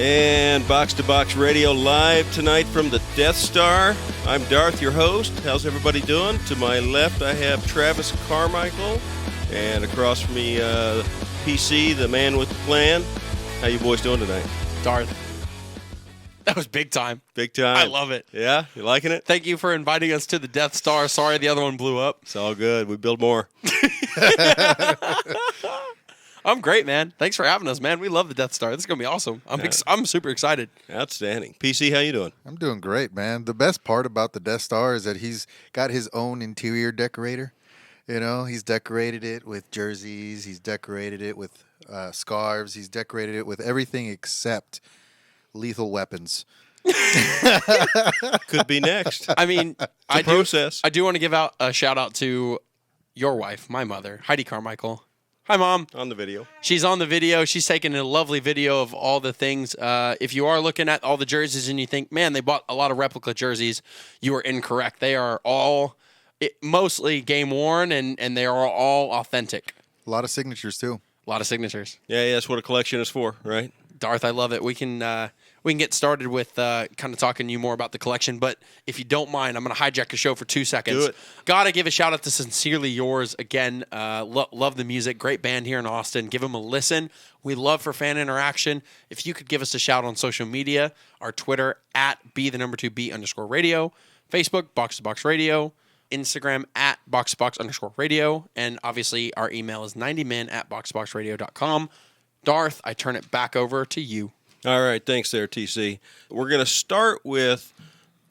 And Box to Box Radio live tonight from the Death Star. I'm Darth, your host. How's everybody doing? To my left, I have Travis Carmichael. And across from me, PC, the man with the plan. How you boys doing tonight? Darth. That was big time. Big time. I love it. Yeah? You liking it? Thank you for inviting us to the Death Star. Sorry the other one blew up. It's all good. We build more. I'm great, man. Thanks for having us, man. We love the Death Star. This is going to be awesome. I'm super excited. Outstanding. PC, how you doing? I'm doing great, man. The best part about the Death Star is that he's got his own interior decorator. You know, he's decorated it with jerseys. He's decorated it with scarves. He's decorated it with everything except lethal weapons. Could be next. I mean, I do want to give out a shout out to your wife, my mother, Heidi Carmichael. Hi, Mom. On the video. She's on the video. She's taking a lovely video of all the things. If you are looking at all the jerseys and you think, man, they bought a lot of replica jerseys, you are incorrect. They are all mostly game worn, and they are all authentic. A lot of signatures, too. A lot of signatures. Yeah, that's what a collection is for, right? Darth, I love it. We can get started with kind of talking to you more about the collection, but if you don't mind, I'm going to hijack your show for 2 seconds. Do it. Gotta give a shout out to Sincerely Yours again. Love the music, great band here in Austin. Give them a listen. We love for fan interaction. If you could give us a shout on social media, our Twitter at @B_B_radio, Facebook Box to Box Radio, Instagram at @box_radio, and obviously our email is 90min@boxboxradio.com. Darth, I turn it back over to you. All right, thanks there, TC. We're going to start with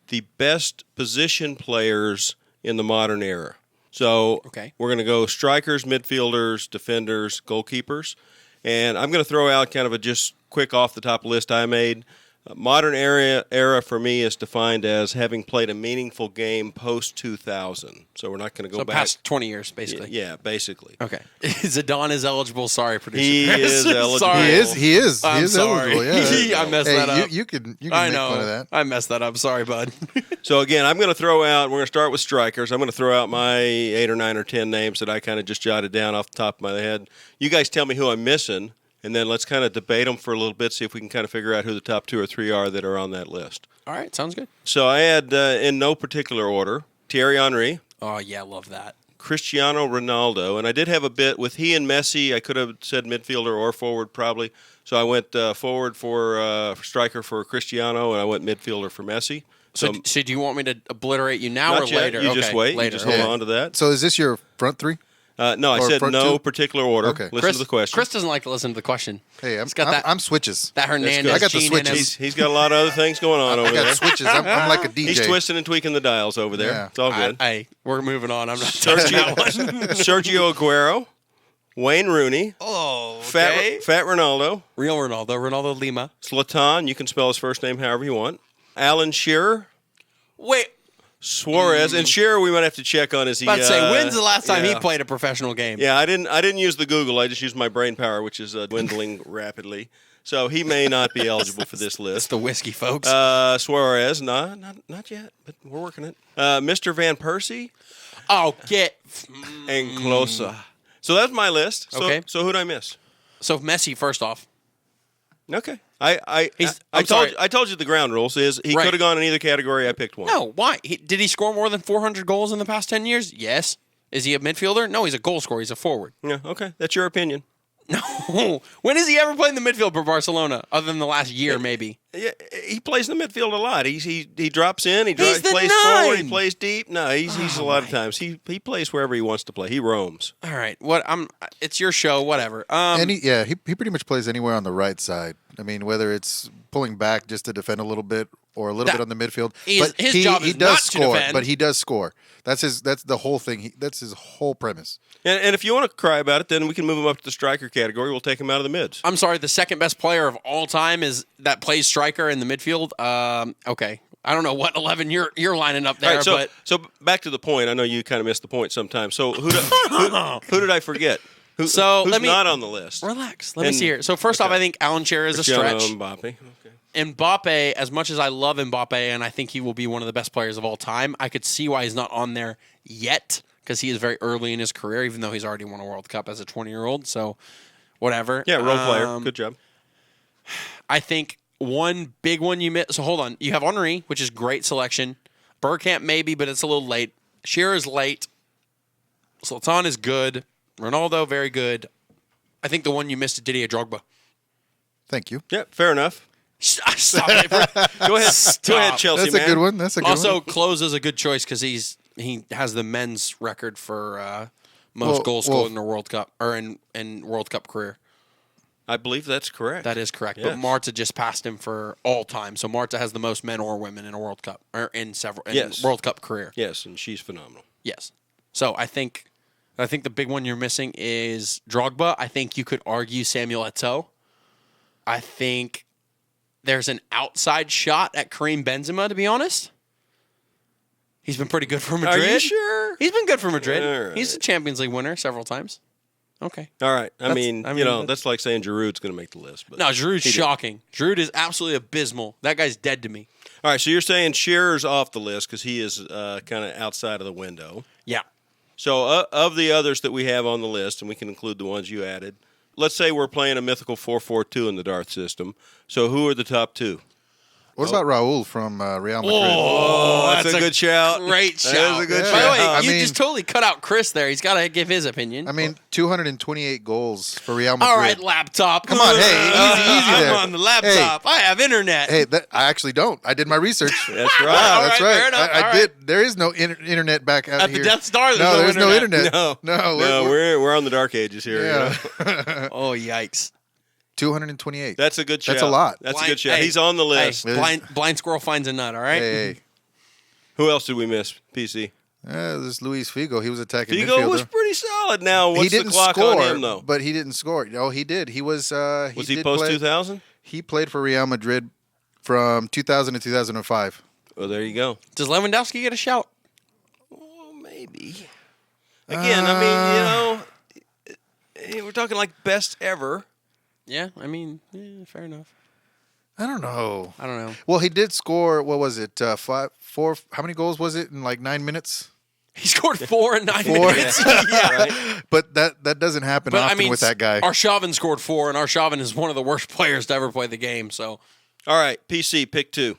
the best position players in the modern era. So We're going to go strikers, midfielders, defenders, goalkeepers. And I'm going to throw out kind of a just quick off-the-top list I made. Modern era for me is defined as having played a meaningful game post-2000. So we're not going to go back. Past 20 years, basically. Yeah, basically. Okay. Zidane is eligible. Sorry, producer. He is eligible. Sorry. He is sorry. eligible, yeah. I messed that up. You can make I know. fun of that. I messed that up. Sorry, bud. So, again, I'm going to throw out, we're going to start with strikers. I'm going to throw out my 8 or 9 or 10 names that I kind of just jotted down off the top of my head. You guys tell me who I'm missing. And then let's kind of debate them for a little bit, see if we can kind of figure out who the top 2 or 3 are that are on that list. All right, sounds good. So I had, in no particular order, Thierry Henry. Oh, yeah, love that. Cristiano Ronaldo. And I did have a bit with he and Messi. I could have said midfielder or forward probably. So I went forward for striker for Cristiano, and I went midfielder for Messi. So do you want me to obliterate you now or yet. later? You just wait. Later. You just hold on to that. So is this your front 3? No, I said no particular order. Okay. Listen to the question. Chris doesn't like to listen to the question. Hey, I'm switches. That Hernandez I got the gene in switches. him. He's got a lot of other things going on over I got there. switches. I'm like a DJ. He's twisting and tweaking the dials over there. Yeah. It's all good. Hey, we're moving on. I'm not touching that one. Sergio Aguero, Wayne Rooney, Oh, okay. Fat Ronaldo, Real Ronaldo Lima. Zlatan. You can spell his first name however you want. Alan Shearer, Wait, Suarez, and Shearer. We might have to check on his. about to say, when's the last time he played a professional game? Yeah, I didn't use the Google. I just used my brain power, which is dwindling rapidly. So he may not be eligible for this It's list. the whiskey, folks. Suarez, not yet, but we're working it. Mr. Van Persie get. and Klose. So that's my list. So, Okay. So who'd I miss? So Messi, first off. Okay. I I'm sorry. told you the ground rules is he Right. could have gone in either category. I picked one. No, why? Did he score more than 400 goals in the past 10 years? Yes. Is he a midfielder? No, he's a goal scorer. He's a forward. Yeah. Okay. That's your opinion. No. When has he ever played in the midfield for Barcelona? Other than the last year, maybe. Yeah, he plays in the midfield a lot. He drops in. He He's the plays 9. forward. He plays deep. No, he's a lot of times he plays wherever he wants to play. He roams. All right. It's your show, whatever. He pretty much plays anywhere on the right side. I mean, whether it's pulling back just to defend a little bit or a little bit on the midfield. His job is he does not to score, defend. but he does score. That's the whole thing. That's his whole premise. And if you want to cry about it, then we can move him up to the striker category. We'll take him out of the mids. I'm sorry, the second best player of all time is that plays striker in the midfield. Okay. I don't know what 11 you're lining up there, All right, so back to the point. I know you kind of missed the point sometimes. So who did I forget? Who's not on the list? Relax. Let me see here. So first off, I think Alan Shearer is a stretch. Mbappe. Okay. Mbappe, as much as I love Mbappe and I think he will be one of the best players of all time, I could see why he's not on there yet because he is very early in his career, even though he's already won a World Cup as a 20-year-old. So, whatever. Yeah, role player. Good job. I think one big one you missed. So hold on. You have Henry, which is great selection. Bergkamp maybe, but it's a little late. Shearer's late. Zlatan is good. Ronaldo, very good. I think the one you missed is Didier Drogba. Thank you. Yeah, fair enough. Stop it. Go ahead. Go ahead, Chelsea That's man. a good one. That's a good Also, one. Klose is a good choice because he has the men's record for most goals scored in a World Cup or in World Cup career. I believe that's correct. That is correct. Yes. But Marta just passed him for all time. So Marta has the most men or women in a World Cup or in Yes. World Cup career. Yes, and she's phenomenal. Yes. So I think the big one you're missing is Drogba. I think you could argue Samuel Eto'o. I think there's an outside shot at Karim Benzema, to be honest. He's been pretty good for Madrid. Are you sure? He's been good for Madrid. All right. He's a Champions League winner several times. Okay. All right. I mean, that's- that's like saying Giroud's going to make the list. But No, Giroud's shocking. Giroud is absolutely abysmal. That guy's dead to me. All right, so you're saying Shearer's off the list because he is kind of outside of the window. Yeah. So of the others that we have on the list, and we can include the ones you added, let's say we're playing a mythical 4-4-2 in the Darth system. So who are the top two? What about Raul from Real Madrid? Oh, that's a good shout. Great shout. That is a good Yeah. By the way, shout. you just totally cut out Chris there. He's got to give his opinion. I mean, 228 goals for Real Madrid. all right, laptop. Come on, hey, easy there. I'm on the laptop. I have internet. Hey, I actually don't. I did my research. That's right. All That's right, right. fair enough. I All did. There is no internet back out At here. the Death Star, no, there's no internet. No, no, we're on the dark ages here. yeah. Oh, yikes. 228. That's a good shout. That's a lot. That's a good shout. He's on the list. Hey, blind squirrel finds a nut, all right? Hey, Who else did we miss, PC? this Luis Figo. He was attacking Figo midfielder. was pretty solid. Now, what's he didn't the clock score, on him, though? but he didn't score. Oh, he did. He was. Was he post-2000? He played for Real Madrid from 2000 to 2005. Well, there you go. Does Lewandowski get a shout? Well, maybe. Again, I mean, we're talking like best ever. Yeah, I mean, fair enough. I don't know. I don't know. Well, he did score. What was it? 5, 4. How many goals was it in like 9 minutes? He scored 4 in 9 4. minutes. Yeah. Right? But that doesn't happen But often I mean, with that guy. Arshavin scored 4, and Arshavin is one of the worst players to ever play the game. So, All right, PC, pick two.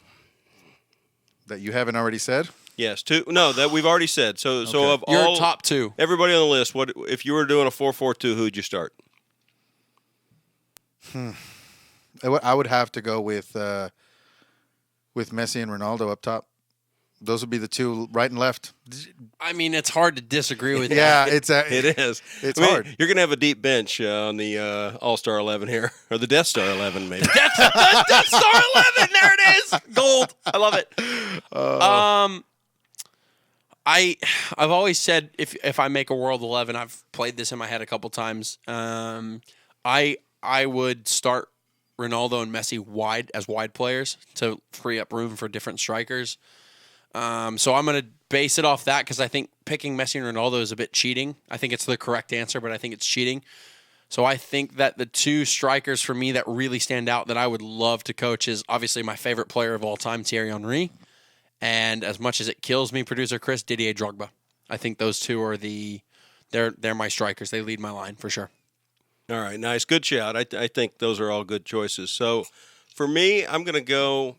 That you haven't already said. Yes, two. No, that we've already said. So of your all top 2. everybody on the list, what if you were doing a 4-4-2? Who'd you start? I would have to go with Messi and Ronaldo up top. Those would be the two, right and left. I mean, it's hard to disagree with Yeah, that. It is. It's I mean, hard. You're gonna have a deep bench on the All-Star 11 here, or the Death Star 11, maybe. Death Star 11. There it is. Gold. I love it. I've always said if I make a World 11, I've played this in my head a couple times. I would start Ronaldo and Messi wide players to free up room for different strikers. So I'm going to base it off that because I think picking Messi and Ronaldo is a bit cheating. I think it's the correct answer, but I think it's cheating. So I think that the two strikers for me that really stand out that I would love to coach is obviously my favorite player of all time, Thierry Henry. And as much as it kills me, producer Chris, Didier Drogba. I think those two are they're my strikers. They lead my line for sure. All right, nice, good shout. I think those are all good choices. So for me, I'm gonna go.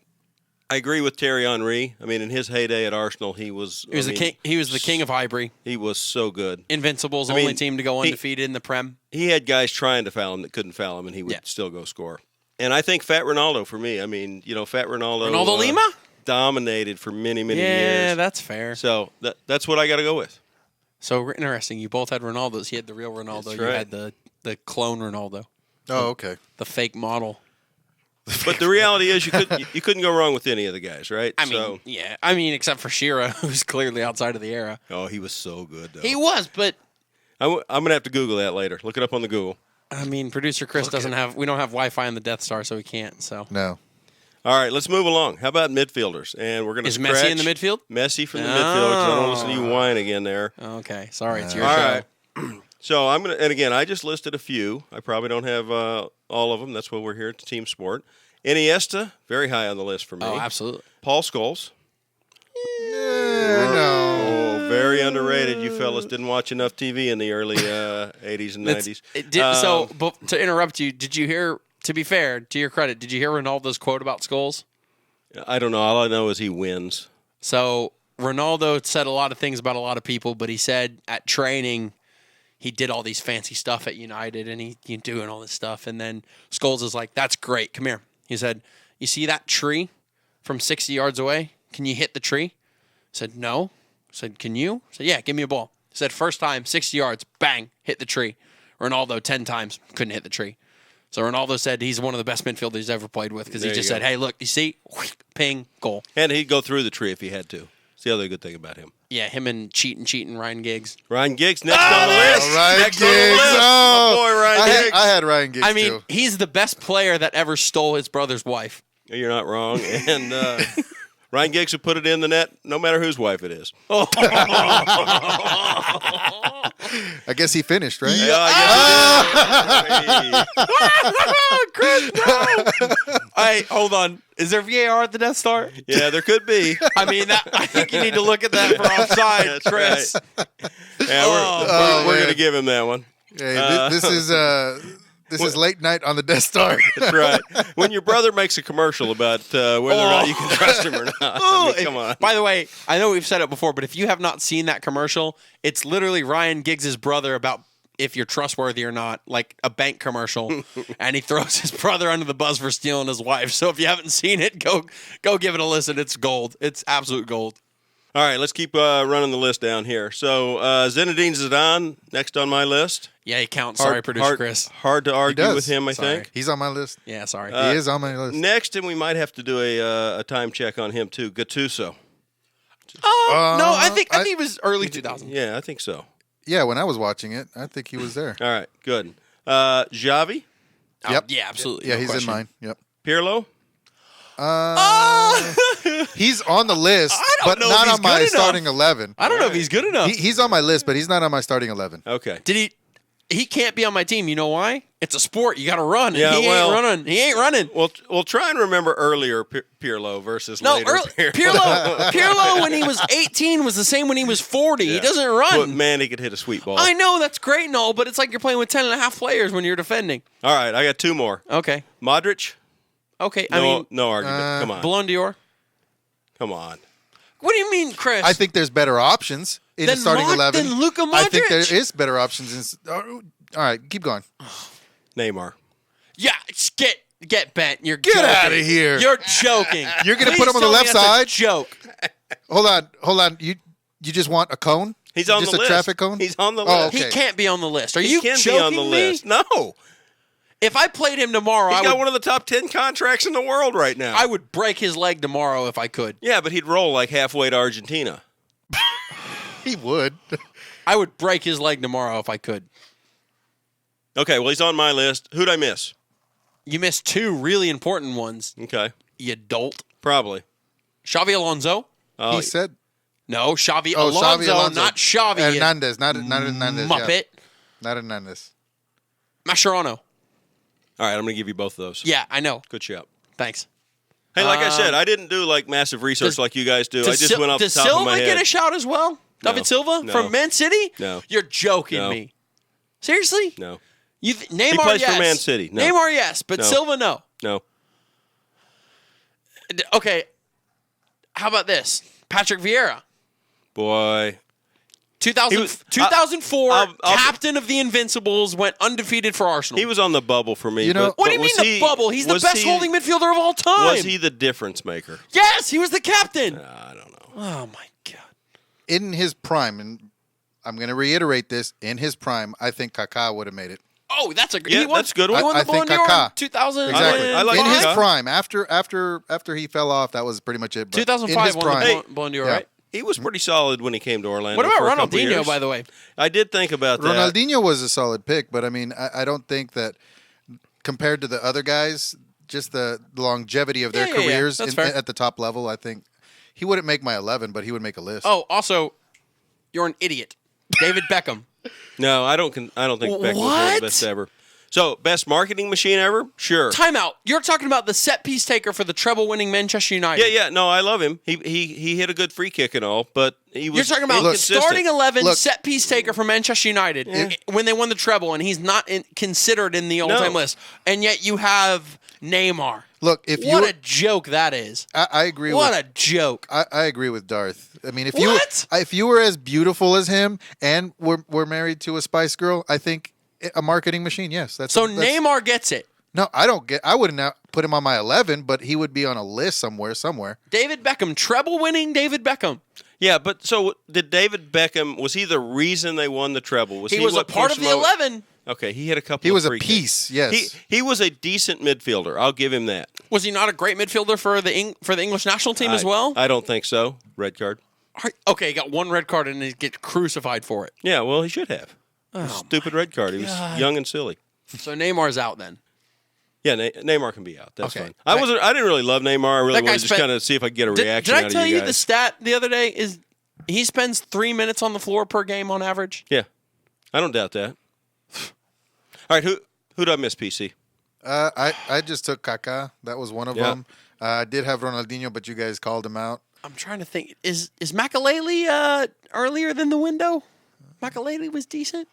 I agree with Thierry Henry. I mean, in his heyday at Arsenal, he was the king. He was the king of Highbury. He was so good. Invincibles, I mean, only team to go undefeated in the Prem. He had guys trying to foul him that couldn't foul him, and he would still go score. And I think Fat Ronaldo for me. I mean, Fat Ronaldo. Ronaldo Lima dominated for many, many years. Yeah, that's fair. So that's what I got to go with. So interesting. You both had Ronaldos. He had the real Ronaldo. That's You right. had the clone Ronaldo. Oh, okay. The fake model. But the reality is, you couldn't go wrong with any of the guys, right? I mean, except for Shearer, who's clearly outside of the era. Oh, he was so good, though. He was, but I'm going to have to Google that later. Look it up on the Google. I mean, producer Chris doesn't have. We don't have Wi-Fi on the Death Star, so we can't. So No. All right, let's move along. How about midfielders? And we're going to is Messi in the midfield? Messi from the midfield, 'cause I don't want to listen to you whine again there. Okay, sorry, it's your All show. right. So I'm going to, and again, I just listed a few. I probably don't have all of them. That's why we're here at the Team Sport. Iniesta, very high on the list for me. Oh, absolutely. Paul Scholes. No. Oh, very underrated. You fellas didn't watch enough TV in the early 80s and 90s. But to interrupt you, did you hear to be fair, to your credit, did you hear Ronaldo's quote about Scholes? I don't know. All I know is he wins. So Ronaldo said a lot of things about a lot of people, but he said at training he did all these fancy stuff at United and he doing all this stuff. And then Scholes is like, that's great. Come here. He said, you see that tree from 60 yards away? Can you hit the tree? I said, no. I said, can you? I said, yeah, give me a ball. He said, first time, 60 yards, bang, hit the tree. Ronaldo 10 times, couldn't hit the tree. So Ronaldo said he's one of the best midfielders he's ever played with because he just said, hey, look, you see? Ping, goal. And he'd go through the tree if he had to. It's the other good thing about him. Yeah, him and cheating Ryan Giggs. Ryan Giggs next on the list. Ryan next Giggs. on the list. Oh, My boy Ryan Giggs. I had Ryan Giggs I mean, too. he's the best player that ever stole his brother's wife. You're not wrong. And Ryan Giggs would put it in the net no matter whose wife it is. I guess he finished, right? Yeah, I guess he did. Chris, no. Hey, hold on. Is there VAR at the Death Star? Yeah, there could be. I mean, I think you need to look at that for offside, That's Chris. right. Yeah, we're going to give him that one. Hey, this is late night on the Death Star. That's right. When your brother makes a commercial about whether or not you can trust him or not. I mean, come on. By the way, I know we've said it before, but if you have not seen that commercial, it's literally Ryan Giggs' brother about if you're trustworthy or not, like a bank commercial, and he throws his brother under the bus for stealing his wife. So if you haven't seen it, go give it a listen. It's gold. It's absolute gold. All right, let's keep running the list down here. So Zinedine Zidane, next on my list. Yeah, he counts. Sorry, producer Chris. Hard to argue does. with him, I Sorry. think. He's on my list. Yeah, sorry. He is on my list. Next, and we might have to do a time check on him too, Gattuso. No, I think he was early 2000. Yeah, I think so. Yeah, when I was watching it, I think he was there. All right, good. Xavi, Yep. Yeah, absolutely. Yeah, no he's question. in mine. Yep. Pirlo. He's on the list, but know if not he's on my good enough. starting 11. I don't know if he's good enough. He's on my list, but he's not on my starting 11. Okay. Did he? He can't be on my team. You know why? It's a sport. You got to run. Yeah, he well- ain't running. He ain't running. We'll try and remember earlier Pirlo versus No, later Pirlo when he was 18 was the same when he was 40. He doesn't run. But man, he could hit a sweet ball. I know that's great and all, but it's like you're playing with 10 and a half players when you're defending. All right, I got two more. Okay. Modric. Okay. No, I mean, no argument. Come on. Ballon d'Or. Come on. What do you mean, Chris? I think there's better options in the Then starting 11. Then Luka Modric. I think there is better options. All right, keep going. Neymar. Yeah, just get bent. You're Get joking. outta here. You're joking. You're gonna Please put him on the tell me left that's a side? Joke. Hold on. You just want a cone? He's on just the a list. traffic cone? He's on the Oh, list. okay. He can't be on the list. Are He you can joking be on the me? list. No. If I played him tomorrow, He's I got would, one of the top 10 contracts in the world right now. I would break his leg tomorrow if I could. Yeah, but he'd roll like halfway to Argentina. He would. I would break his leg tomorrow if I could. Okay, well, he's on my list. Who'd I miss? You missed two really important ones, Okay, you dolt. probably. Xavi Alonso? Oh, He said. No, Xavi Oh, Alonso, Xavi Alonso. not Xavi. you Hernandez, not Hernandez. Muppet. Yeah. Not Hernandez. Mascherano. all right, I'm going to give you both of those. Yeah, I know. Good shout. Thanks. Hey, like I said, I didn't do like massive research does- like you guys do. I just went off the Does top Silva of my head. get a shout as well? David Silva No. from Man City? No. You're joking No. me. Seriously? No, Neymar, plays yes. for Man City. No. Neymar, yes, but No. Silva, no. no. Okay. How about this? Patrick Vieira. Boy, 2000, He was- 2004, I'll- captain of the Invincibles, went undefeated for Arsenal. he was on the bubble for me. You know- but- What do you but mean was the he- bubble? He's the was best he- holding midfielder of all time. Was he the difference maker? Yes, he was the captain. I don't know. Oh my god. In his prime, and I'm going to reiterate this, in his prime, I think Kaká would have made it. Oh, that's a Yeah, he won, that's a good one. He won I the Ballon think d'Or in Kaká. 2000. Exactly. I like in his Kaká. prime, after he fell off, that was pretty much it. But 2005 in his won prime, the Hey, Ballon d'Or, yeah. right? He was pretty solid when he came to Orlando. What about for a couple Ronaldinho, years. by the way? I did think about that. Ronaldinho was a solid pick, but I mean, I don't think that compared to the other guys, just the longevity of their Yeah, yeah, yeah. careers That's fair. at the top level, I think he wouldn't make my 11, but he would make a list. Oh, also, you're an idiot. David Beckham. No, I don't think Beckham was one of What? the best ever. So, best marketing machine ever? Sure. Timeout. You're talking about the set piece taker for the treble-winning Manchester United. Yeah. No, I love him. He hit a good free kick and all, but he was. You're talking about inconsistent. starting 11 Look. set piece taker for Manchester United when they won the treble, and he's not considered in the all-time list. And yet you have Neymar. Look, if What you, a joke that is. I agree. What with, a joke. I agree with Darth. I mean, What? if you were as beautiful as him and were married to a Spice Girl, I think a marketing machine. Yes, that's So that's, Neymar gets it. No, I don't get. I wouldn't put him on my 11, but he would be on a list somewhere. David Beckham, treble-winning David Beckham. Yeah, but so did David Beckham? Was he the reason they won the treble? He was a what part pushed of the them over? 11. Okay, he had a couple. He was of a free piece. kicks. Yes, He was a decent midfielder. I'll give him that. Was he not a great midfielder for the English national team as well? I don't think so. Red card. Okay, he got one red card and he gets crucified for it. Yeah, well, he should have. Stupid red card. He was young and silly. So Neymar's out then. Yeah, Neymar can be out. That's Okay. fine. I didn't really love Neymar. I really That guy wanted to just spent- kind of see if I could get a reaction Did out I of tell you you guys. the stat the other day is he spends 3 minutes on the floor per game on average? Yeah, I don't doubt that. All right, who did I miss, PC? I just took Kaká. That was one of Yeah. them. I did have Ronaldinho, but you guys called him out. I'm trying to think. Is Makaleli earlier than the window? Makaleli was decent.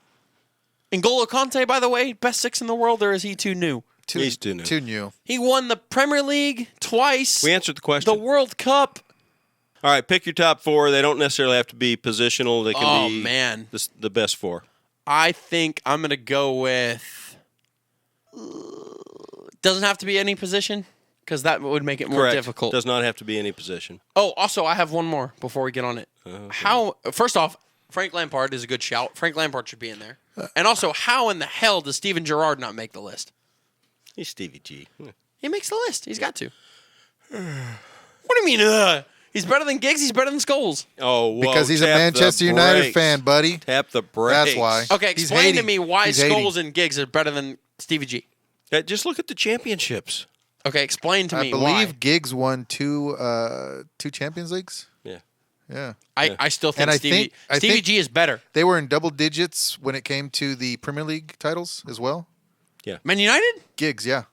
N'Golo Kante, by the way, best 6 in the world, or is he too new? He's too new. Too new. He won the Premier League twice. We answered the question. The World Cup. All right, pick your top 4. They don't necessarily have to be positional. They can be Man. the best 4. I think I'm going to go with... Doesn't have to be any position, because that would make it more Correct. difficult. Does not have to be any position. Oh, also, I have one more before we get on it. Okay. First off, Frank Lampard is a good shout. Frank Lampard should be in there. And also, how in the hell does Steven Gerrard not make the list? He's Stevie G. He makes the list. He's got to. What do you mean, He's better than Giggs. He's better than Scholes. Oh, whoa, Because he's a tap the Manchester United brakes. fan, buddy. Tap the brakes. That's why. Okay, He's explain to hating. me why He's Scholes hating. and Giggs are better than Stevie G. Just look at the championships. Okay, explain to I me believe why. Giggs won two Champions Leagues. Yeah. Yeah. I still think And I Stevie think- G is better. They were in double digits when it came to the Premier League titles as well. Man United? Giggs, yeah.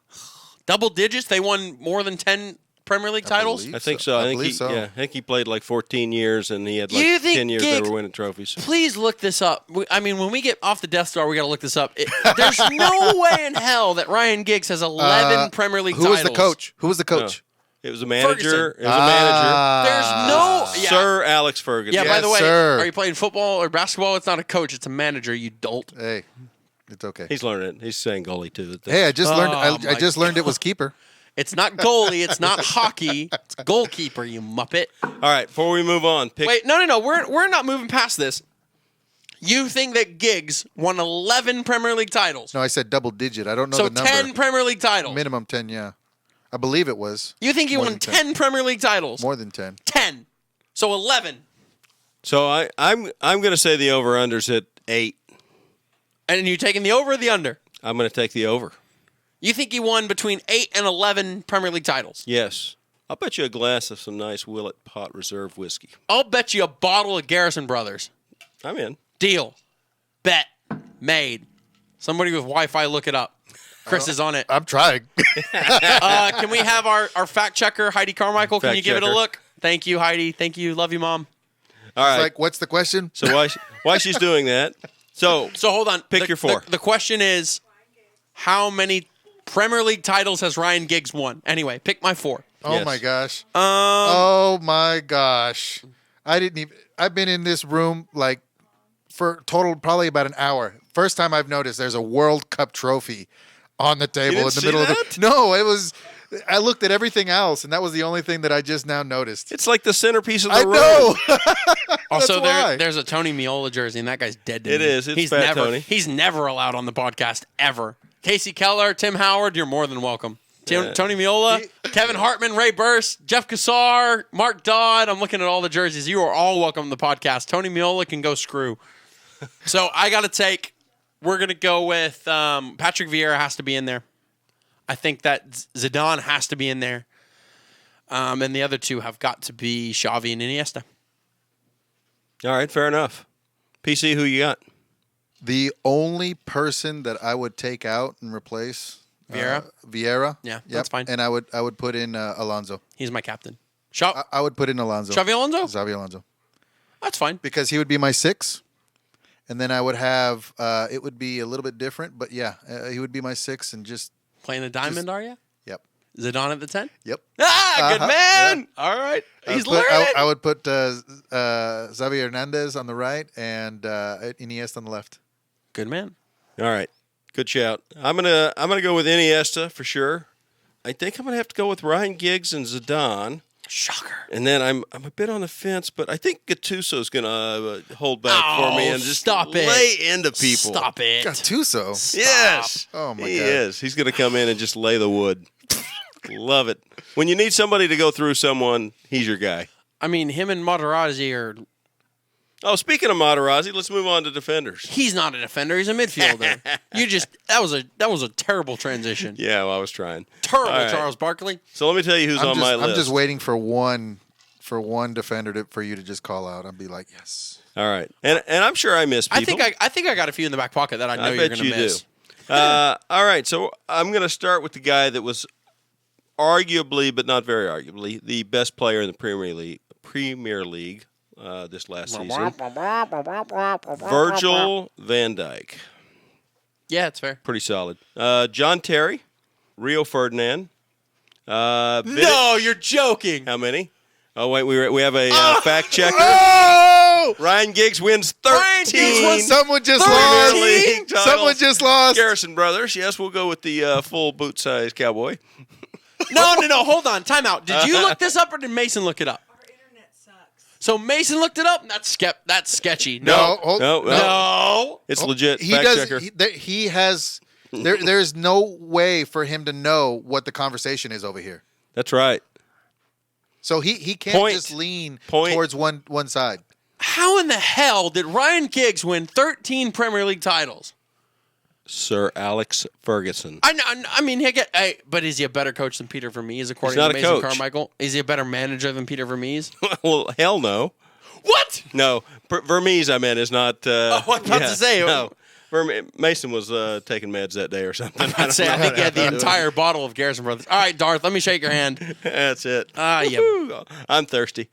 Double digits? They won more than 10 Premier League titles? believe I think so. I believe so. I think he played like 14 years, and he had like You think 10 years they Giggs- were winning trophies. Please look this up. I mean, when we get off the Death Star, we got to look this up. There's no way in hell that Ryan Giggs has 11 Premier League Who titles. was the coach? Who was the coach? It was a manager. Ferguson. It was a manager. There's no... Yeah, Sir Alex Ferguson. yeah by Yes, the way, sir. are you playing football or basketball? It's not a coach. It's a manager, you dolt. Hey, it's okay. He's learning it. He's saying goalie too. Hey, I just learned. Oh, I my just learned it was keeper. It's not goalie. It's not hockey. It's goalkeeper, you muppet. All right, before we move on, pick. Wait, no. We're not moving past this. You think that Giggs won 11 Premier League titles? No, I said double digit. I don't know So the number. 10 Premier League titles. Minimum 10, yeah. I believe it was. You think he More won than 10 Premier League titles? More than 10. 10. So 11. So I'm going to say the over/under's at 8. And you taking the over or the under? I'm going to take the over. You think he won between 8 and 11 Premier League titles? Yes. I'll bet you a glass of some nice Willet Pot Reserve whiskey. I'll bet you a bottle of Garrison Brothers. I'm in. Deal. Bet. Made. Somebody with Wi-Fi, look it up. Chris is on it. I'm trying. Can we have our fact checker, Heidi Carmichael? Can Fact you give it a checker. look? Thank you, Heidi. Thank you. Love you, Mom. All right. Like, what's the question? So why she's doing that? So So hold on. Pick your 4. The question is, how many Premier League titles has Ryan Giggs won? Anyway, pick my 4. Oh Yes. my gosh. Oh my gosh. I've been in this room like for total probably about an hour. First time I've noticed there's a World Cup trophy on the table didn't in the see middle of that? the. No, it was. I looked at everything else, and that was the only thing that I just now noticed. it's like the centerpiece of the I room. know. Also, why. there's a Tony Miola jersey, and that guy's dead to It me. is. It's he's Fat never, Tony. He's never allowed on the podcast, ever. Casey Keller, Tim Howard, you're more than welcome. Tony Miola, Kevin Hartman, Ray Burst, Jeff Cassar, Mark Dodd. I'm looking at all the jerseys. You are all welcome to the podcast. Tony Miola can go screw. So I got to take, we're going to go with Patrick Vieira has to be in there. I think that Zidane has to be in there. And the other two have got to be Xavi and Iniesta. All right, fair enough. PC, who you got? The only person that I would take out and replace Vieira. Yeah, that's fine. And I would put in Alonso. He's my captain. I would put in Alonso. Xavi Alonso? Xavi Alonso. That's fine. Because he would be my 6. And then I would have, it would be a little bit different, but yeah, he would be my 6 and just. Playing the diamond, are you? Yep. Zidane at the 10? Yep. Ah, good man. Yeah. All right. He's learning. I would put Xavi Hernandez on the right and Iniesta on the left. Good man. All right. Good shout. I'm gonna go with Iniesta for sure. I think I'm gonna have to go with Ryan Giggs and Zidane. Shocker. And then I'm a bit on the fence, but I think Gattuso's gonna hold back for me and just lay into people. Stop it. Gattuso. Stop. Yes. Oh my God. He is. He's gonna come in and just lay the wood. Love it. When you need somebody to go through someone, he's your guy. I mean, him and Materazzi are. Oh, speaking of Materazzi, let's move on to defenders. He's not a defender. He's a midfielder. That was a terrible transition. Yeah, well, I was trying. Terrible, All right. Charles Barkley. So let me tell you who's on my list. I'm just waiting for one defender for you to just call out. I'll be like, yes. All right, and I'm sure I missed people. I think I got a few in the back pocket that I know you're bet going to you miss. do. All right, so I'm going to start with the guy that was arguably, but not very arguably, the best player in the Premier League this last season. Virgil van Dijk. Yeah, it's fair. Pretty solid. John Terry, Rio Ferdinand. No, you're joking. How many? Oh, wait, we have a fact checker. Oh! Ryan Giggs wins 13. Someone just Premier League lost. titles. Someone just lost. Garrison Brothers. Yes, we'll go with the full boot-size cowboy. No. Hold on. Time out. Did you look this up or did Mason look it up? Our internet sucks. So Mason looked it up? That's sketchy. No. It's legit. He fact does. checker. He has. There's no way for him to know what the conversation is over here. That's right. So he can't just lean towards one side. How in the hell did Ryan Giggs win 13 Premier League titles? Sir Alex Ferguson. I mean, but is he a better coach than Peter Vermees, according He's not to a Mason coach. Carmichael? Is he a better manager than Peter Vermees? Well, hell no. What? No. Vermees, I meant, is not. I was about to say. No. Mason was taking meds that day or something. I think he had the entire bottle of Garrison Brothers. All right, Darth, let me shake your hand. That's it. Yeah. I'm thirsty.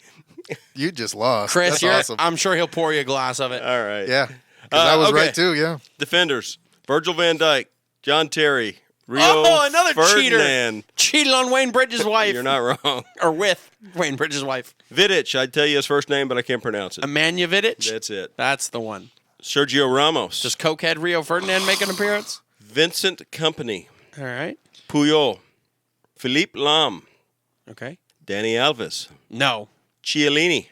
You just lost, Chris. That's awesome. I'm sure he'll pour you a glass of it. All right. Yeah, 'cause I was okay. right too. Yeah. Defenders: Virgil van Dijk, John Terry, Rio another Ferdinand. Cheated on Wayne Bridges' wife. You're not wrong. Or with Wayne Bridges' wife. Vidic, I'd tell you his first name, but I can't pronounce it. Emmanuel Vidic? That's it. That's the one. Sergio Ramos. Does cokehead Rio Ferdinand make an appearance? Vincent Kompany. All right. Puyol. Philippe Lam. Okay. Danny Alves. No. Chiellini.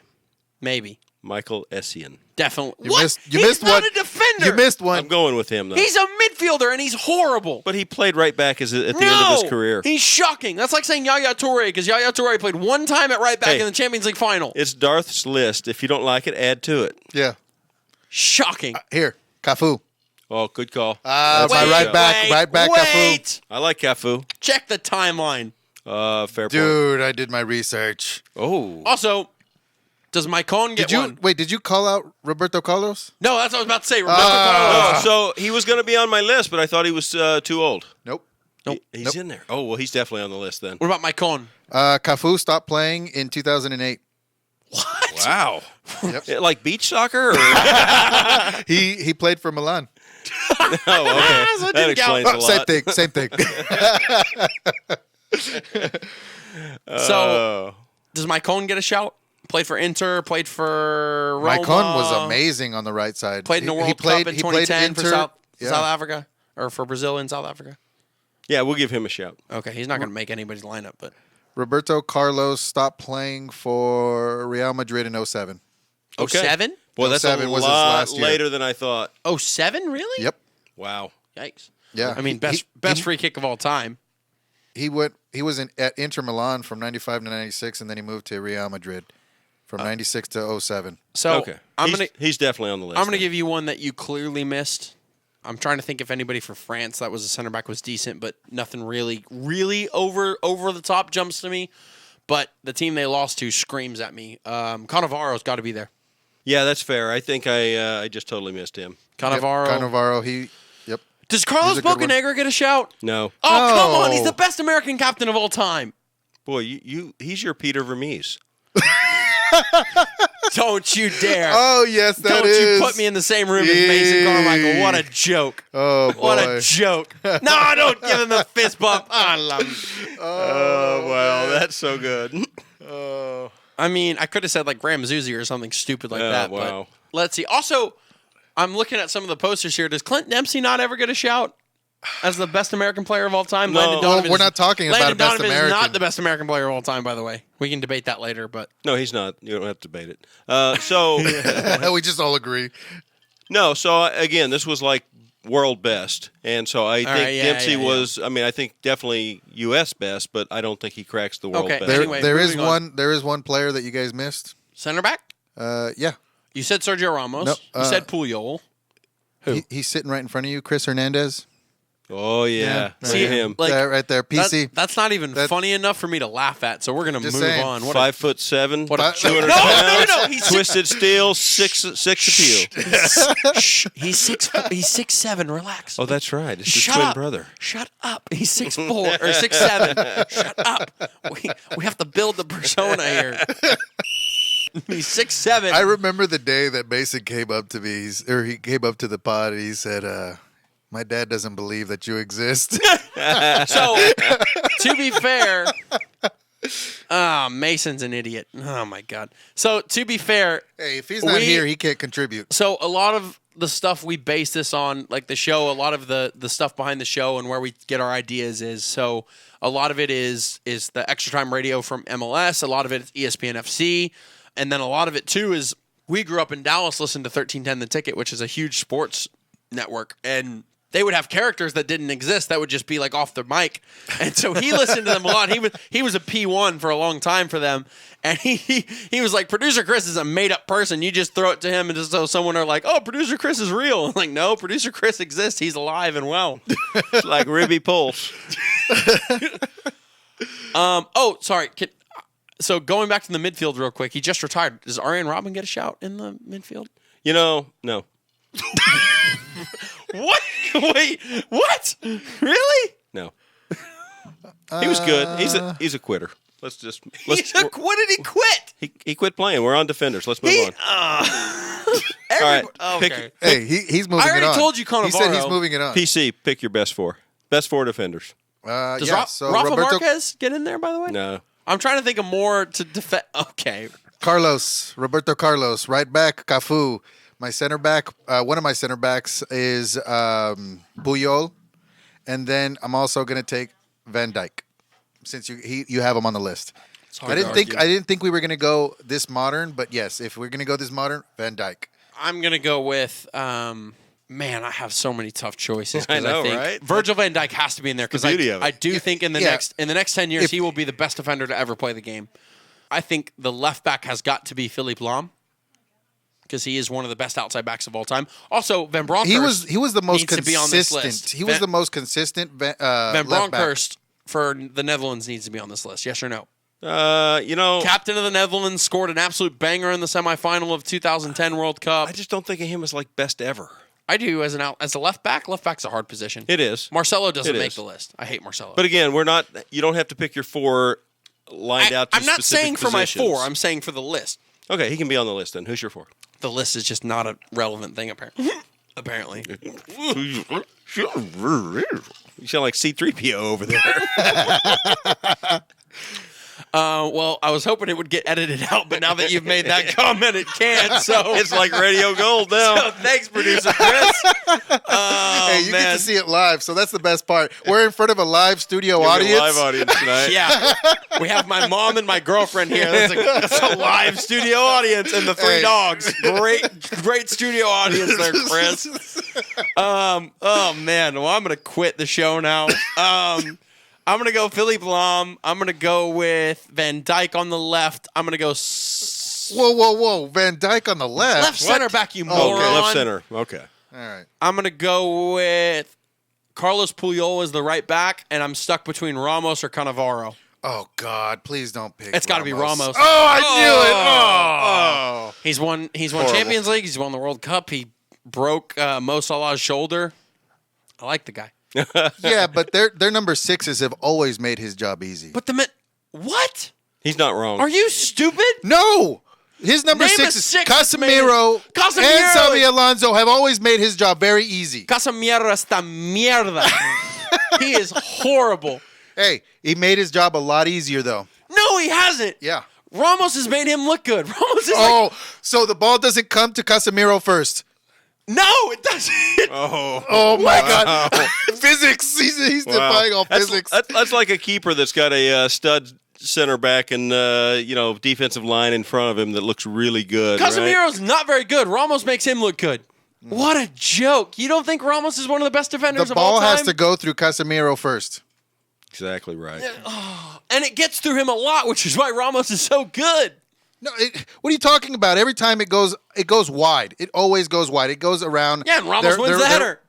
Maybe. Michael Essien. Definitely. You What? missed He's not one. a defender. You missed one. I'm going with him, though. He's a midfielder, and he's horrible. But he played right back at the end of his career. He's shocking. That's like saying Yaya Toure, because Yaya Toure played one time at right back Hey. in the Champions League final. It's Darth's list. If you don't like it, add to it. Yeah. Shocking. Here, Cafu. Oh, good call. My Wait, right back, Cafu. wait. I like Cafu. Check the timeline. Fair point. Dude, I did my research. Oh. Also, does Maicon get one? Did you call out Roberto Carlos? No, that's what I was about to say. Roberto Carlos. Oh, so he was going to be on my list, but I thought he was too old. Nope. He's in there. Oh, well, he's definitely on the list then. What about Maicon? Cafu stopped playing in 2008. What? Wow. Yep. Yeah, like beach soccer? Or? He played for Milan. Oh, okay. So it That didn't explains count. a lot. Same thing. So, does Maicon get a shout? Played for Inter, played for Roma. Maicon was amazing on the right side. Played in the World Cup in 2010 for South Africa, or for Brazil in South Africa. Yeah, we'll give him a shout. Okay, he's not going to make anybody's lineup, but Roberto Carlos stopped playing for Real Madrid in 07. Okay. 07? Boy, that's a 07 was his lot last year. later than I thought. 07, really? Yep. Wow. Yikes. Yeah. I mean, best free kick of all time. He was at Inter Milan from 95 to 96, and then he moved to Real Madrid from 96 to 07. So Okay. He's definitely on the list. I'm going to then. give you one that you clearly missed. I'm trying to think if anybody for France that was a center back was decent, but nothing really over the top jumps to me. But the team they lost to screams at me. Cannavaro's got to be there. Yeah, that's fair. I think I just totally missed him. Cannavaro. Yep, Cannavaro, yep. Does Carlos He's a good one. Bocanegra get a shout? No. Oh, come on. No. He's the best American captain of all time. Boy, he's your Peter Vermees. Don't you dare. Oh, yes, that Don't is. you put me in the same room as Mason Carmichael. What a joke. Oh, boy. What a joke. No, don't give him the fist bump. I love him. Oh, wow. That's so good. I mean, I could have said like Graham Zuzi or something stupid like that. Wow. But let's see. Also, I'm looking at some of the posters here. Does Clint Dempsey not ever get a shout as the best American player of all time? No. Landon Well, Donovan we're is- not talking about Landon a best Donovan is American. not the best American player of all time, by the way. We can debate that later, but No, he's not. You don't have to debate it. So, We just all agree. no, so again, this was like world best. And so I think right, yeah, Dempsey yeah, yeah. was, I mean, I think definitely U.S. best, but I don't think he cracks the world Okay. best. There, Anyway, there is moving on. there is one player that you guys missed. center back? Yeah. You said Sergio Ramos. No, you said Puyol. Who? He's sitting right in front of you, Chris Hernandez. Oh, yeah. Yeah. See him. Like, There, right there, PC. That's not even funny enough for me to laugh at, so we're going to move Just saying. on. 5'7", What a 200 No, pounds, no, he's twisted steel, six appeal. Shh, he's 6'7", relax. Oh, that's right. It's his Shut twin up. brother. Shut up. He's 6'4" or 6'7". Shut up. We have to build the persona here. He's 6'7". I remember the day that Mason came up to me, he came up to the pod and he said, my dad doesn't believe that you exist. So, to be fair, Mason's an idiot. Oh, my God. So, to be fair, Hey, if he's not here, he can't contribute. so a lot of the stuff we base this on, like the show, a lot of the stuff behind the show and where we get our ideas is, so a lot of it is the Extra Time Radio from MLS, a lot of it is ESPN FC, and then a lot of it, too, is we grew up in Dallas, listened to 1310 The Ticket, which is a huge sports network, and they would have characters that didn't exist that would just be like off the mic. And so he listened to them a lot. He was a P1 for a long time for them. And he was like, Producer Chris is a made-up person. You just throw it to him and just so someone are like, oh, Producer Chris is real. I'm like, no, Producer Chris exists. He's alive and well. Like Ribby Pulse. Oh, sorry. So going back to the midfield real quick, he just retired. Does Arjen Robben get a shout in the midfield? You know, no. What? Wait, what? Really? No. He was good. He's a quitter. Let's What did he quit? he quit playing. We're on defenders. Let's move on. All right. Okay. Hey, he's moving I already it on. told you He said he's Cannavaro. moving it on. PC, pick your best four. Best four defenders. Does Yeah, so Rafa Roberto Marquez get in there, by the way? No. I'm trying to think of more to defend. Okay. Roberto Carlos, right back, Cafu. My center back, one of my center backs is Puyol, and then I'm also going to take Van Dijk, since you have him on the list. I didn't think we were going to go this modern, but yes, if we're going to go this modern, Van Dijk. I'm going to go with, man, I have so many tough choices. 'Cause I know, think right? Virgil van Dijk has to be in there because the beauty of it. I do think in the Yeah. next 10 years, he will be the best defender to ever play the game. I think the left back has got to be Philippe Lahm, because he is one of the best outside backs of all time. Also, Van Bronckhorst. He was the most needs to be on this list. consistent. He was the most consistent. Van left back. Bronckhorst for the Netherlands needs to be on this list. Yes or no? You know, Captain of the Netherlands, scored an absolute banger in the semifinal of 2010 World Cup. I just don't think of him as like best ever. I do as a left back. Left back's a hard position. It is. Marcelo doesn't It make is. the list. I hate Marcelo. But again, you don't have to pick your four lined out to I'm not specific saying for my positions. four. I'm saying for the list. Okay, he can be on the list then. Who's your four? The list is just not a relevant thing, apparently. Apparently. You sound like C-3PO over there. Well, I was hoping it would get edited out, but now that you've made that comment, it can't. So It's like radio gold now. So thanks, producer Chris. Hey, you get man. to see it live, so that's the best part. We're in front of a live studio Give me a audience. live audience tonight. Yeah, we have my mom and my girlfriend here. That's a live studio audience, and the three Hey. dogs. Great studio audience there, Chris. Oh man, well I'm gonna quit the show now. I'm gonna go Philippe Lahm. I'm gonna go with Van Dijk on the left. I'm gonna go Whoa. Van Dijk on the left. left center back, you Oh, moron. okay. Left center. Okay. All right. I'm gonna go with Carlos Puyol as the right back, and I'm stuck between Ramos or Cannavaro. Oh God! Please don't pick. It's got to be Ramos. Oh, I knew it. Oh. He's won Horrible. Champions League. He's won the World Cup. He broke Mo Salah's shoulder. I like the guy. Yeah, but their number sixes have always made his job easy. But what? He's not wrong. Are you stupid? No, his number Name a sixes, six Casemiro, Casemiro. and Xabi Alonso have always made his job very easy. Casemiro esta mierda. He is horrible. Hey, he made his job a lot easier though. No, he hasn't. Yeah. Ramos has made him look good. Ramos is So the ball doesn't come to Casemiro first. no, it doesn't. Oh my God! Physics. He's defying all physics. That's like a keeper that's got a stud center back and defensive line in front of him that looks really good. Casemiro's not very good. Ramos makes him look good. What a joke. You don't think Ramos is one of the best defenders The of all ball time? has to go through Casemiro first. Exactly right. And it gets through him a lot, which is why Ramos is so good. No, what are you talking about? Every time it goes wide. It always goes wide. It goes around. Yeah, and Ramos wins the header.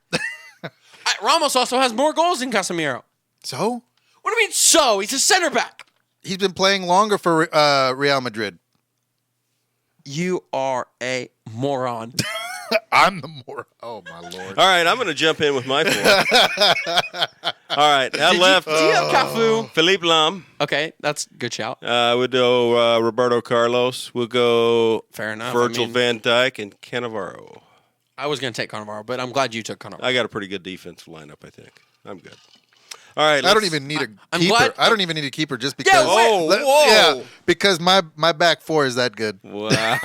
Ramos also has more goals than Casemiro. So? What do you mean so? He's a center back. He's been playing longer for Real Madrid. You are a moron. I'm the more. Oh, my Lord. All right, I'm going to jump in with my four. All right, that left Do you have Cafu? Philippe Lam. Okay, that's a good shout. We'll go Roberto Carlos. We'll go Fair enough. Virgil van Dijk and Cannavaro. I was going to take Cannavaro, but I'm glad you took Cannavaro. I got a pretty good defensive lineup, I think. I'm good. All right. I don't even need a I'm keeper. glad- I don't even need a keeper just because. Yeah, wait. whoa. Yeah, because my back four is that good. Wow.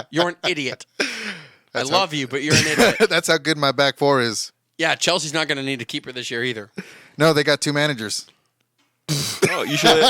You're an idiot. I love you, but you're an idiot. That's how good my back four is. Yeah, Chelsea's not going to need a keeper this year either. No, they got two managers. Oh, you should.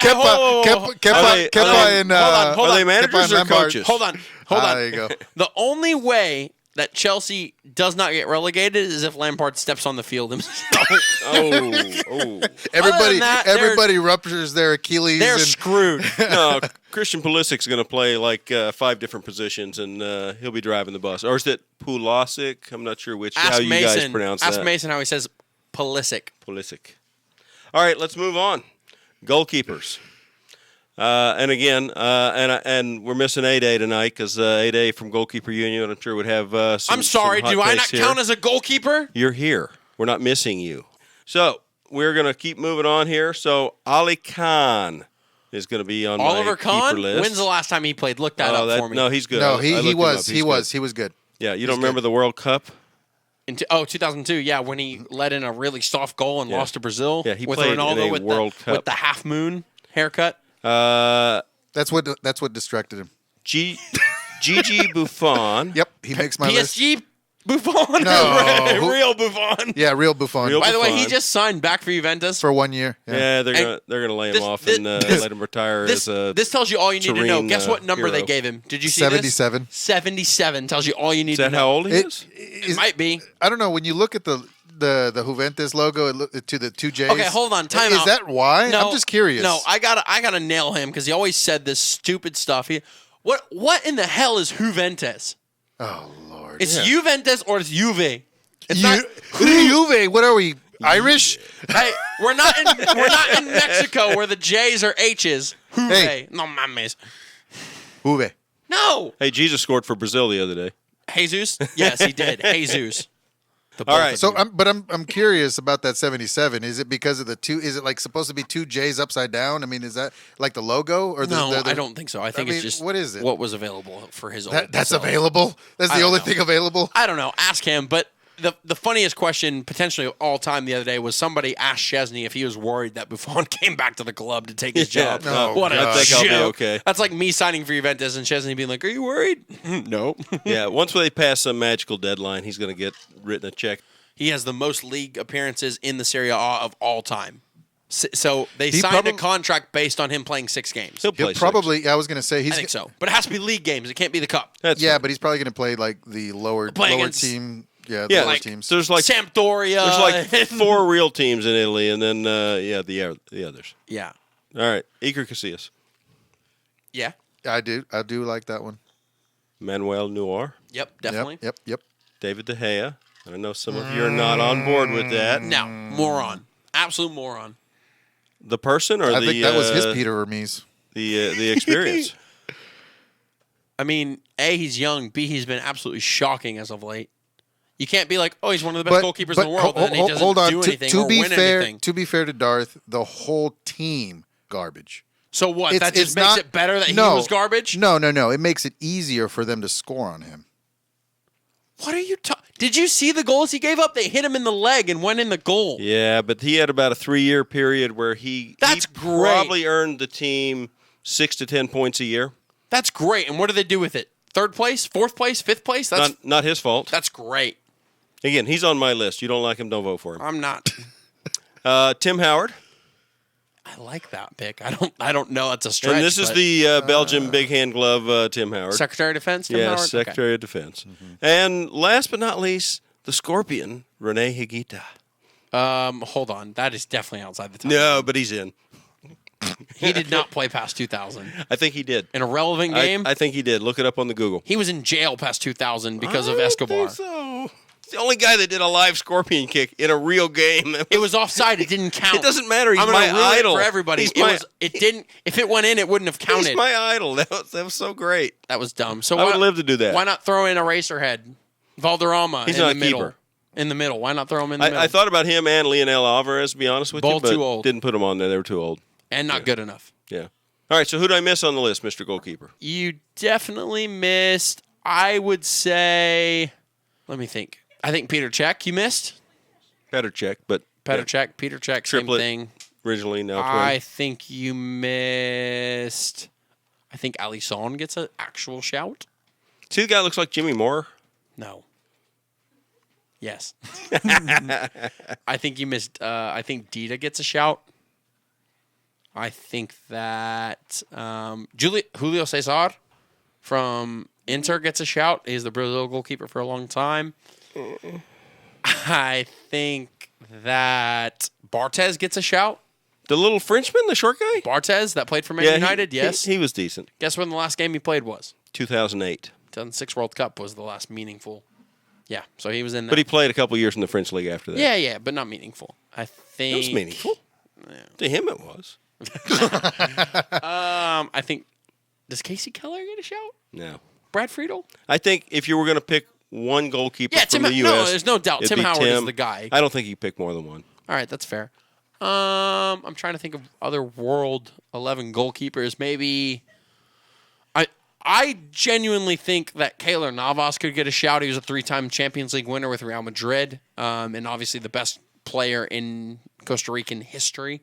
Kepa and Are they managers or Lampard. coaches? Hold on. There you go. The only way that Chelsea does not get relegated is if Lampard steps on the field himself. Oh. Everybody ruptures their Achilles. They're and screwed. No, Christian Pulisic's going to play like 5 different positions, and he'll be driving the bus. Or is it Pulisic? I'm not sure how you guys pronounce that. Ask Mason how he says Pulisic. Pulisic. All right, let's move on. Goalkeepers. And again, and we're missing A-Day tonight because A-Day from Goalkeeper Union, I'm sure would have some I'm sorry, some hot do I not takes here. count as a goalkeeper? You're here. We're not missing you. So we're going to keep moving on here. So Ali Khan is going to be on Oliver my Kahn? keeper list. When's the last time he played? Look that up for me. No, he's good. No, I he looked him was. up. He He's was. good. He was good. Yeah, you don't remember the World Cup? 2002, yeah, when he let in a really soft goal and lost to Brazil. Yeah, he with played in Ronaldo a with World Cup. with the half moon haircut. That's what distracted him. Gigi Buffon. Yep, he makes my list. PSG Buffon? No. Real Buffon. Yeah, real Buffon Real By the way, he Buffon. just signed back for Juventus. for 1 year. Yeah, they're And gonna lay him this- off this- and this- let him retire This, as a. this tells you all you need to know. serene, Guess what number they hero. gave him? Did you see 77. this? 77 tells you all you need Is to that know. how old he It, is? It might be. I don't know. When you look at the Juventus logo to the two J's. Okay, hold on. Time Is out. that why? No, I'm just curious. No, I gotta nail him because he always said this stupid stuff. What in the hell is Juventus? Oh Lord. It's Juventus or it's Juve. It's not. Juve. What are we? Irish? Hey, we're not in Mexico where the J's are H's. Juve. Hey. No mames. Juve. No. Hey, Jesus scored for Brazil the other day. Jesus? Yes, he did. Jesus. All right. So I'm curious about that 77. Is it because of the two? Is it like supposed to be two J's upside down? I mean, is that like the logo or No, I don't think so. I think mean, it's just what is it? What was available for his old That's self. available. That's I the don't only know. thing available. I don't know. Ask him. But the funniest question potentially of all time the other day was somebody asked Chesney if he was worried that Buffon came back to the club to take his Yeah. job. Oh, what a God. I think I'll be joke. okay. That's like me signing for Juventus and Chesney being like, "Are you worried?" No. Yeah, once they pass some magical deadline, he's going to get written a check. He has the most league appearances in the Serie A of all time. So they He signed a probab- contract based on him playing 6 games. He'll play He'll probably. I was going to say I he's. think so. But it has to be league games. It can't be the cup. That's Yeah, fine. but he's probably going to play like the lower Play against- team. Yeah, Yeah, lower like, teams. there's like Sampdoria. there's like 4 real teams in Italy, and then the others. Yeah. All right, Iker Casillas, Yeah. I do like that one. Manuel Neuer, Yep, definitely. Yep. David De Gea. I know some of you are not on board with that. No, moron. Absolute moron. The person or I the think that was his Peter Vermees. the experience? I mean, A, he's young. B, he's been absolutely shocking as of late. You can't be like, oh, he's one of the best goalkeepers in the world, and then he doesn't do anything or win anything. To be fair to Darth, the whole team garbage. So what? That just makes it better that he was garbage? No. It makes it easier for them to score on him. What are you talking? Did you see the goals he gave up? They hit him in the leg and went in the goal. Yeah, but he had about a 3-year period where he probably earned the team 6 to 10 points a year. That's great. And what do they do with it? 3rd place, 4th place, 5th place? That's not his fault. That's great. Again, he's on my list. You don't like him, don't vote for him. I'm not. Tim Howard. I like that pick. I don't know. It's a stretch. And this is the Belgian big hand glove, Tim Howard. Secretary of Defense, Tim Howard? Yes, Secretary of Defense. Mm-hmm. And last but not least, the Scorpion, Rene Higuita. Hold on. That is definitely outside the top. No, but he's in. He did not play past 2000. I think he did. In a relevant game? I think he did. Look it up on the Google. He was in jail past 2000 because of Escobar. Think so. It's the only guy that did a live scorpion kick in a real game. It was offside. It didn't count. It doesn't matter. He's I'm my ruin idol. It for everybody. It didn't. If it went in, it wouldn't have counted. He's my idol. That was so great. That was dumb. So I would live to do that. Why not throw in Eraserhead, Valderrama He's in not the a middle? keeper. In the middle. Why not throw him in the middle? I thought about him and Leonel Alvarez, to be honest with you, Both but too old. didn't put them on there. They were too old. And not good enough. Yeah. All right, so who did I miss on the list, Mr. Goalkeeper? You definitely missed, I would say, let me think. I think Peter Cech you missed. Petr Cech, but Peter Cech, same Triplet. thing. Originally, now I twin. think you missed, I think Alisson gets an actual shout. See the guy that looks like Jimmy Moore? No. Yes. I think you missed, I think Dita gets a shout. I think that Julio Cesar from Inter gets a shout. He's the Brazil goalkeeper for a long time. I think that Barthez gets a shout. The little Frenchman, the short guy? Barthez, that played for Man United, yes. He was decent. Guess when the last game he played was? 2008. 2006 World Cup was the last meaningful. Yeah, so he was in that. But he played a couple years in the French league after that. Yeah, but not meaningful. I think It was meaningful. Yeah. To him, it was. I think, does Casey Keller get a shout? No. Brad Friedel? I think if you were going to pick one goalkeeper Yeah, from the U.S., no, there's no doubt. it'd Tim be Howard is the guy. I don't think you pick more than one. All right, that's fair. I'm trying to think of other World 11 goalkeepers. Maybe I genuinely think that Keylor Navas could get a shout. He was a 3-time Champions League winner with Real Madrid, and obviously the best player in Costa Rican history.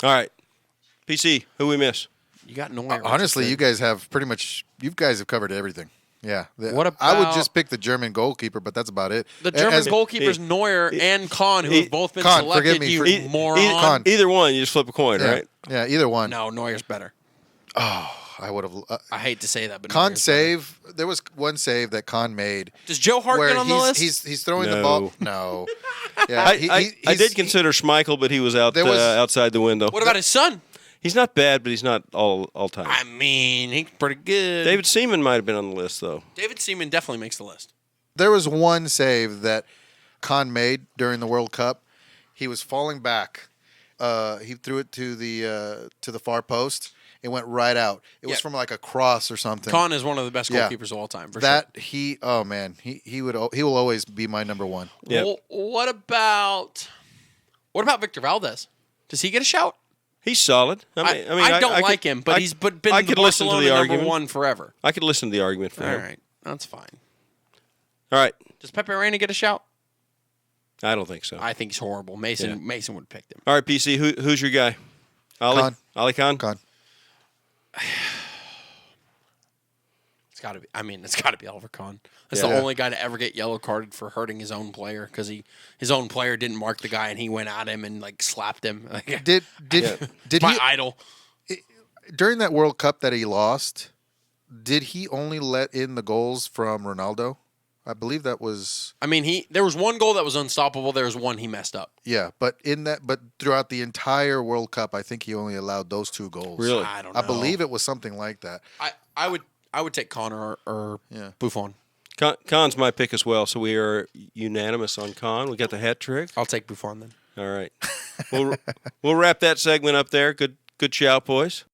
All right. PC, who we miss? You got Neuer. Honestly, you guys have covered everything. Yeah. What about, I would just pick the German goalkeeper, but that's about it. The German goalkeepers, Neuer and Kahn, who have both been selected. You moron. Either one, you just flip a coin, right? Yeah, either one. No, Neuer's better. Oh, I would have. I hate to say that, but Kahn Neuer's save. Better. There was one save that Kahn made. Does Joe Hart get on the list? He's throwing the ball. No. Yeah, I did consider Schmeichel, but he was outside the window. What about his son? He's not bad, but he's not all time. I mean, he's pretty good. David Seaman might have been on the list, though. David Seaman definitely makes the list. There was one save that Kahn made during the World Cup. He was falling back. He threw it to the far post. It went right out. It was from like a cross or something. Kahn is one of the best goalkeepers of all time. For sure. He will always be my number one. Yeah. Well, what about Victor Valdez? Does he get a shout? He's solid. I don't like him, but he's been the Barcelona number one forever. I could listen to the argument for him. All right, that's fine. All right. Does Pepe Reina get a shout? I don't think so. I think he's horrible. Mason would have picked him. All right, PC, who's your guy? Kahn. Ali Khan? Kahn. It's got to be Oliver Kahn. That's the only guy to ever get yellow carded for hurting his own player because his own player didn't mark the guy and he went at him and like slapped him. Did my idol during that World Cup that he lost? Did he only let in the goals from Ronaldo? I believe that was. I mean, there was one goal that was unstoppable. There was one he messed up. Yeah, but throughout the entire World Cup, I think he only allowed those 2 goals. Really? I don't know. I believe it was something like that. I would take Connor or Buffon. Khan's my pick as well, so we are unanimous on Khan. We got the hat trick. I'll take Buffon then. All right. we'll wrap that segment up there. Good shout, boys.